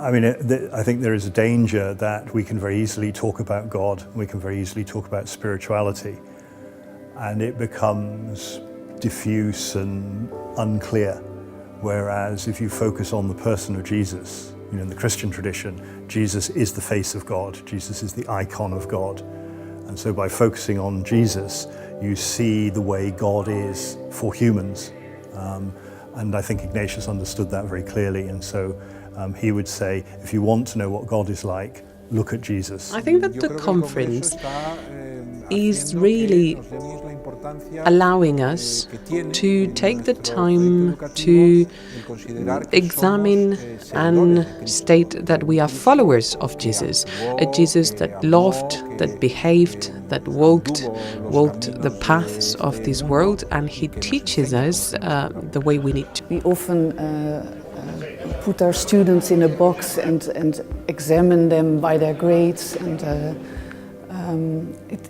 I mean, I think there is a danger that we can very easily talk about God, we can very easily talk about spirituality, and it becomes diffuse and unclear. Whereas if you focus on the person of Jesus, in the Christian tradition, Jesus is the face of God, Jesus is the icon of God. And so by focusing on Jesus, you see the way God is for humans. And I think Ignatius understood that very clearly. And so he would say, if you want to know what God is like, look at Jesus. I think that the conference is really allowing us to take the time to examine and state that we are followers of Jesus, a Jesus that loved, that behaved, that walked the paths of this world, and he teaches us the way we need to. We often put our students in a box and examine them by their grades, and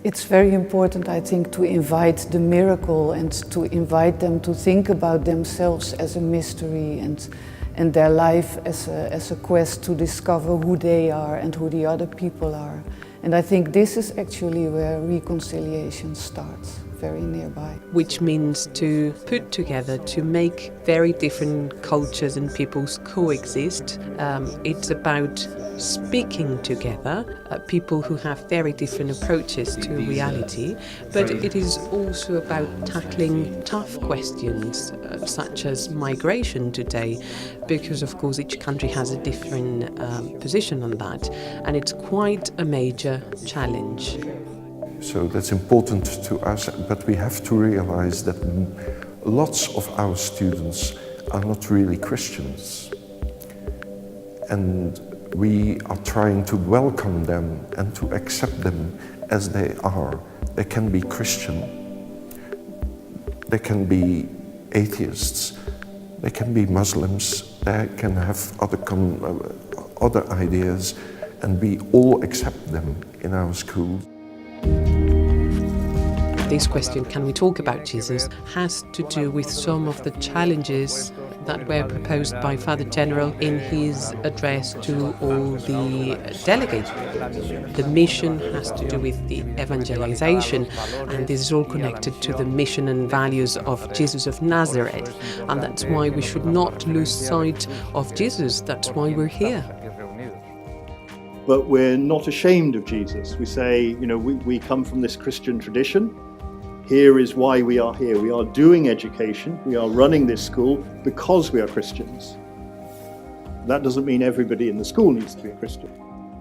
it's very important, I think, to invite the miracle and to invite them to think about themselves as a mystery and their life as a quest to discover who they are and who the other people are. And I think this is actually where reconciliation starts, very nearby. Which means to put together, to make very different cultures and peoples coexist. It's about speaking together, people who have very different approaches to reality, but it is also about tackling tough questions such as migration today, because of course each country has a different position on that, and it's quite a major challenge. So that's important to us, but we have to realize that lots of our students are not really Christians. And we are trying to welcome them and to accept them as they are. They can be Christian, they can be atheists, they can be Muslims, they can have other ideas, and we all accept them in our school. This question, can we talk about Jesus, has to do with some of the challenges that were proposed by Father General in his address to all the delegates. The mission has to do with the evangelization, and this is all connected to the mission and values of Jesus of Nazareth, and that's why we should not lose sight of Jesus. That's why we're here. But we're not ashamed of Jesus. We say, we come from this Christian tradition. Here is why we are here. We are doing education. We are running this school because we are Christians. That doesn't mean everybody in the school needs to be a Christian.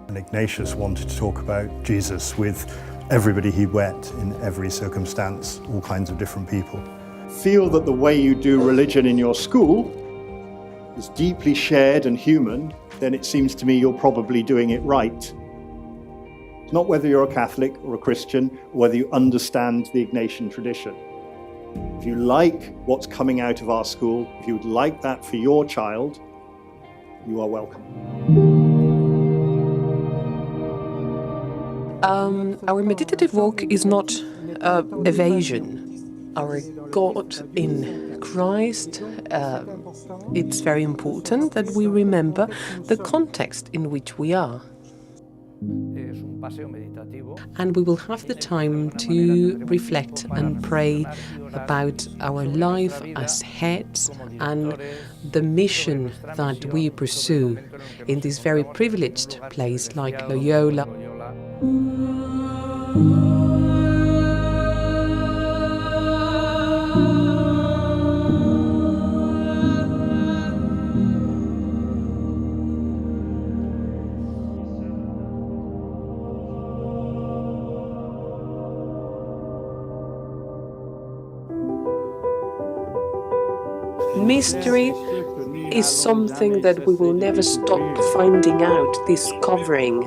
And Ignatius wanted to talk about Jesus with everybody he met in every circumstance, all kinds of different people. Feel that the way you do religion in your school is deeply shared and human, then it seems to me you're probably doing it right. It's not whether you're a Catholic or a Christian, or whether you understand the Ignatian tradition. If you like what's coming out of our school, if you would like that for your child, you are welcome. Our meditative walk is not evasion. Our God in Christ, it's very important that we remember the context in which we are. And we will have the time to reflect and pray about our life as heads and the mission that we pursue in this very privileged place like Loyola. Mystery is something that we will never stop finding out, discovering.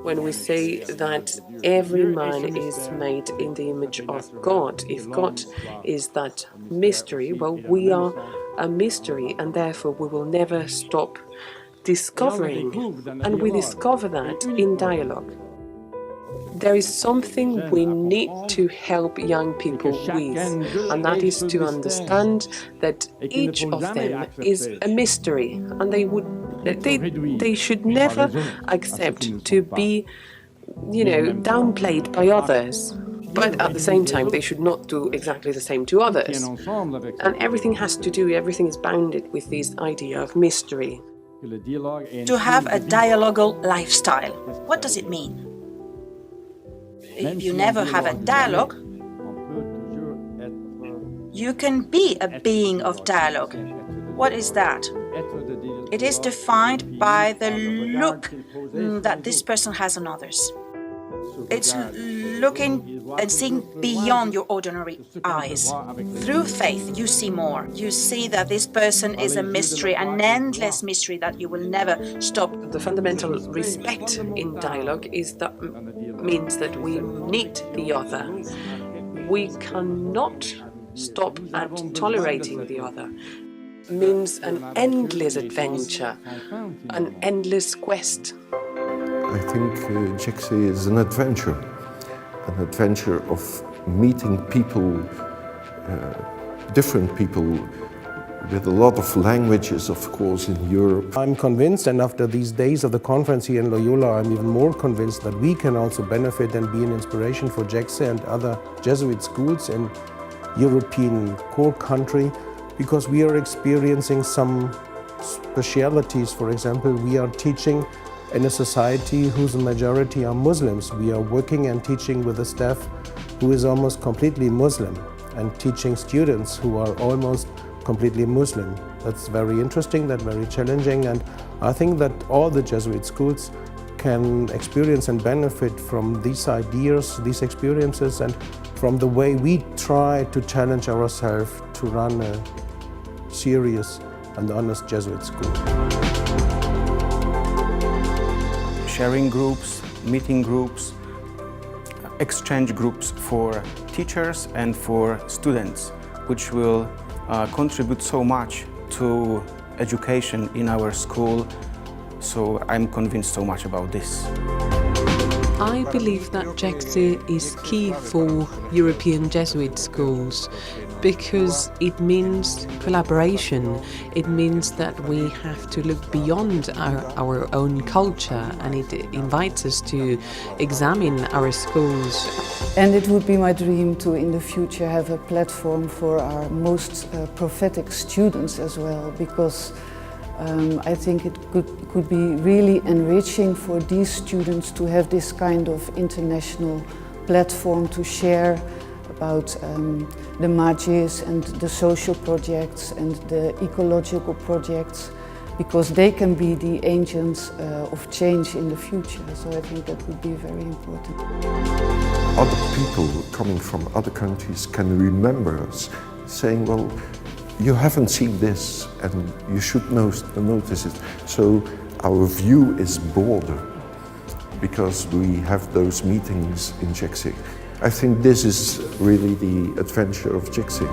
When we say that every man is made in the image of God, if God is that mystery, well, we are a mystery, and therefore we will never stop discovering. And we discover that in dialogue. There is something we need to help young people with, and that is to understand that each of them is a mystery, and they would They should never accept to be, downplayed by others. But at the same time, they should not do exactly the same to others. And everything is bounded with this idea of mystery. To have a dialogal lifestyle. What does it mean? If you never have a dialogue, you can be a being of dialogue. What is that? It is defined by the look that this person has on others. It's looking and seeing beyond your ordinary eyes. Through faith, you see more. You see that this person is a mystery, an endless mystery that you will never stop. The fundamental respect in dialogue means that we need the other. We cannot stop at tolerating the other. Means an endless adventure, an endless quest. I think Jecse is an adventure of meeting people, different people, with a lot of languages, of course, in Europe. I'm convinced, and after these days of the conference here in Loyola, I'm even more convinced that we can also benefit and be an inspiration for Jecse and other Jesuit schools in European core country, because we are experiencing some specialities. For example, we are teaching in a society whose majority are Muslims. We are working and teaching with a staff who is almost completely Muslim and teaching students who are almost completely Muslim. That's very interesting, that's very challenging, and I think that all the Jesuit schools can experience and benefit from these ideas, these experiences, and from the way we try to challenge ourselves to run a serious and honest Jesuit school. Sharing groups, meeting groups, exchange groups for teachers and for students, which will contribute so much to education in our school. So I'm convinced so much about this. I believe that Jecse is key for European Jesuit schools because it means collaboration. It means that we have to look beyond our own culture, and it invites us to examine our schools. And it would be my dream to, in the future, have a platform for our most prophetic students as well, because I think it could be really enriching for these students to have this kind of international platform to share about the Magis and the social projects and the ecological projects, because they can be the agents of change in the future. So I think that would be very important. Other people coming from other countries can remember us, saying, well, you haven't seen this and you should notice it. So our view is broader because we have those meetings in Jecse. I think this is really the adventure of Jecse.